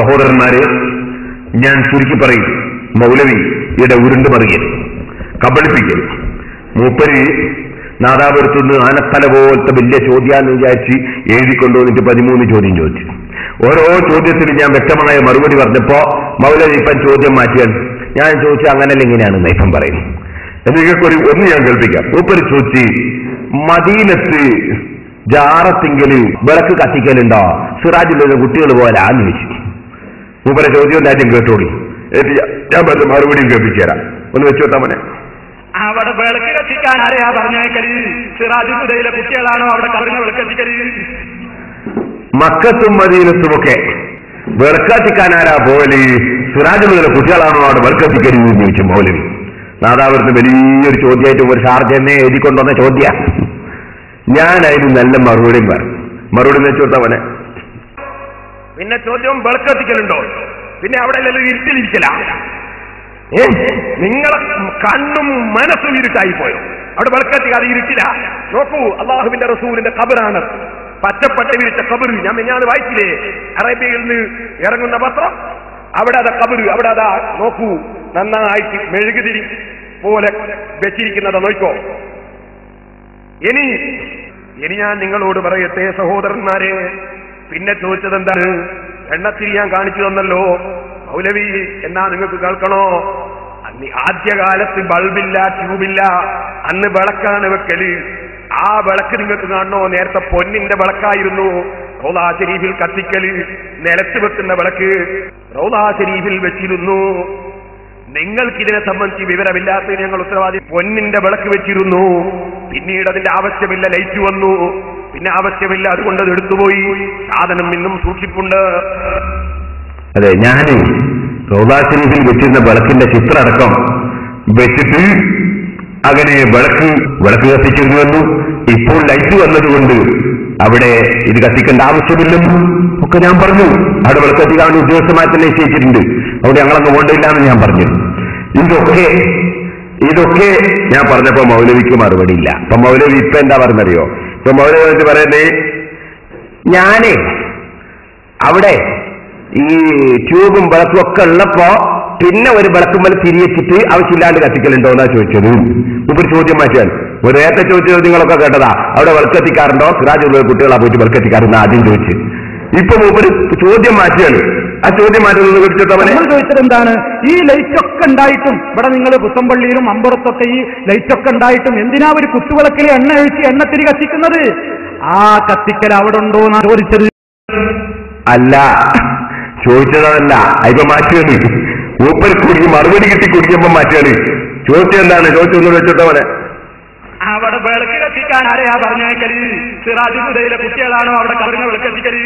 സഹോദരന്മാരെ, ഞാൻ ചുരുക്കി പറയും, മൗലവിയുടെ ഉരുണ്ടുമറിയൽ, കബളിപ്പിക്കൽ. മൂപ്പര് നാദാപുരത്തുനിന്ന് ആനത്തല പോലത്തെ വലിയ ചോദ്യാന്ന് വിചാരിച്ച് എഴുതിക്കൊണ്ടുവന്നിട്ട് 13 ചോദ്യം ചോദിച്ചു. ഓരോ ചോദ്യത്തിന് ഞാൻ വ്യക്തമായ മറുപടി പറഞ്ഞപ്പോ മൗലവി ഇപ്പം ചോദ്യം മാറ്റിയാണ്. ഞാൻ ചോദിച്ചു അങ്ങനല്ല ഇങ്ങനെയാണെന്ന് ഇപ്പം പറയുന്നു. നിങ്ങൾക്കൊരു ഒന്ന് ഞാൻ കേൾപ്പിക്കാം. മൂപ്പര് ചോദിച്ച്, മദീനത്ത് ജാറത്തിങ്കല് വിളക്ക് കത്തിക്കലുണ്ടോ സിറാജിലുള്ള കുട്ടികൾ പോലെ ആന്ന് വെച്ചു. മൂപ്പരെ ചോദ്യം രാജ്യം കേട്ടോളി. ഞാൻ പറഞ്ഞ മറുപടിയും കേൾപ്പിച്ചു തരാം. ഒന്ന് വെച്ചോട്ടാ മോനെ. അവിടെ വിളക്ക് കത്തിക്കാൻ ആരെയാ പറഞ്ഞേക്കല്? സിറാജുദ്ദീനിലെ കുട്ടികളാണോ അവിടെ കറിഞ്ഞ വിളക്ക് കത്തിക്കല്? മക്കത്തും മദീനത്തുമൊക്കെ വിളക്ക് കത്തിക്കാൻ ആരാ പോകല്? സിറാജുദ്ദീനിലെ കുട്ടികളാണോ അവിടെ വിളക്ക് കത്തിക്കരുത് എന്ന് ചോദിച്ചു മൗലവി. നാദാപുരത്ത് വലിയൊരു ചോദ്യമായിട്ട് ഒരു ഷാർജ എന്നെ എഴുതിക്കൊണ്ടുവന്ന ചോദ്യ. ഞാൻ അതിന് നല്ല മറുപടിയും പറഞ്ഞു. മറുപടി വെച്ചോട്ടാ മോനെ. പിന്നെ ചോദ്യം വിളക്ക് കത്തിക്കലുണ്ടോ? പിന്നെ അവിടെ ഇരുട്ടിലിരിക്കല. നിങ്ങളെ കണ്ണും മനസ്സും ഇരുട്ടായി പോയോ? അവിടെ വിളക്കത്തി അത് ഇരുട്ടില്ല. നോക്കൂ, അള്ളാഹുവിന്റെ റസൂലിന്റെ ഖബറാണ്, പച്ചപ്പട്ട വിരിച്ച ഖബർ. ഞാൻ വായിച്ചില്ലേ അറേബ്യയിൽ നിന്ന് ഇറങ്ങുന്ന പത്രം? അവിടെ അതാ ഖബർ, അവിടെ അതാ നോക്കൂ, നന്നായിട്ട് മെഴുകുതിരി പോലെ വെച്ചിരിക്കുന്നത് നോക്കോ. ഇനി ഞാൻ നിങ്ങളോട് പറയട്ടെ സഹോദരന്മാരെ, പിന്നെ ചോദിച്ചത് എന്താണ്? എണ്ണത്തിരി ഞാൻ കാണിച്ചു തന്നല്ലോ മൗലവി, എന്നാ നിങ്ങൾക്ക് കേൾക്കണോ? ആദ്യകാലത്ത് ബൾബില്ല, ട്യൂബില്ല, അന്ന് വിളക്കാണ് വെക്കല്. ആ വിളക്ക് നിങ്ങൾക്ക് കാണണോ? നേരത്തെ പൊന്നിന്റെ വിളക്കായിരുന്നു റൗളാ ശരീഫിൽ കത്തിക്കല്. നിലത്ത് വെക്കുന്ന വിളക്ക് റൗളാ ശരീഫിൽ വെച്ചിരുന്നു. നിങ്ങൾക്കിതിനെ സംബന്ധിച്ച് വിവരമില്ലാത്തതിന് ഞങ്ങൾ ഉത്തരവാദി. പൊന്നിന്റെ വിളക്ക് വെച്ചിരുന്നു, പിന്നീട് അതിന്റെ ആവശ്യമില്ല, ലൈറ്റ് വന്നു, പിന്നെ ആവശ്യമില്ല, അതുകൊണ്ട് അത് എടുത്തുപോയി. സാധനം ഇന്നും സൂക്ഷിപ്പുണ്ട്. അതെ, ഞാന് റൗളാ ശരീഫിൽ വെച്ചിരുന്ന വിളക്കിന്റെ ചിത്രമടക്കം വെച്ചിട്ട് അങ്ങനെ വിളക്ക് കത്തിച്ചിരുന്നു. ഇപ്പോൾ ലൈറ്റ് വന്നതുകൊണ്ട് അവിടെ ഇത് കത്തിക്കേണ്ട ആവശ്യമില്ലെന്നും ഒക്കെ ഞാൻ പറഞ്ഞു. അവിടെ വിളക്ക് കത്തിക്കാൻ ഉദ്യോഗസ്ഥമായി തന്നെ നിശ്ചയിച്ചിട്ടുണ്ട്. അവിടെ ഞങ്ങളങ്ങ് പോകേണ്ടില്ല എന്ന് ഞാൻ പറഞ്ഞു. ഇതൊക്കെ ഞാൻ പറഞ്ഞപ്പോ മൗലവിക്ക് മറുപടി ഇല്ല. അപ്പൊ മൗലവി ഇപ്പൊ എന്താ പറഞ്ഞറിയോ? ഇപ്പൊ മൗലവി പറയുന്നേ, ഞാനേ അവിടെ ഈ ട്യൂബും വിളക്കും ഒക്കെ ഉള്ളപ്പോ പിന്നെ ഒരു വിളക്കുമ്പോൾ തിരിച്ചിട്ട് ആവശ്യമില്ലാണ്ട് കത്തിക്കലുണ്ടോ എന്നാ ചോദിച്ചത്. ഇപ്പൊ ചോദ്യം മാറ്റിയാണ്. ഒരു നേരത്തെ ചോദിച്ച ചോദ്യങ്ങളൊക്കെ കേട്ടതാ. അവിടെ വിളക്കെത്തിക്കാറുണ്ടോ? സിറാജുള്ള കുട്ടികളാ പോയിട്ട് വിളക്കെത്തിക്കാറുണ്ട് ആദ്യം ചോദിച്ച്. ഇപ്പൊ മൂപ്പര് ചോദ്യം മാറ്റിയാണ്. ആ ചോദ്യം മാറ്റുന്നത് ചോദിച്ചത് എന്താണ്? ഈ ലൈറ്റ് ഒക്കെ ഉണ്ടായിട്ടും ഇവിടെ നിങ്ങൾ പുത്തമ്പള്ളിയിലും അമ്പുറത്തൊക്കെ ഈ ലൈറ്റ് ഒക്കെ ഉണ്ടായിട്ടും എന്തിനാ ഒരു കുത്തുവിളക്കിൽ എണ്ണ ഒഴിച്ച് എണ്ണത്തിരി കത്തിക്കുന്നത്? ആ കത്തിക്കൽ അവിടെ ഉണ്ടോ എന്നാ ചോദിച്ചത്. അല്ല, ചോദിച്ചതല്ല, ഇപ്പൊ മാറ്റിയാണ്. മൂപ്പര് കുടുങ്ങി മറുപടി കിട്ടി കുടിക്കുമ്പോ മാറ്റിയാണ്. ചോദിച്ചെന്താണ്? ചോദിച്ചൊന്നും വെച്ചിട്ടവനെ. അവിടെ വിളക്ക് കത്തിക്കാൻ ആരെയാ പറഞ്ഞേക്കല്? സിറാജുദ്ദീനിലെ കുട്ടികളാണോ അവിടെ കറിഞ്ഞ വിളക്ക് കത്തിക്കല്?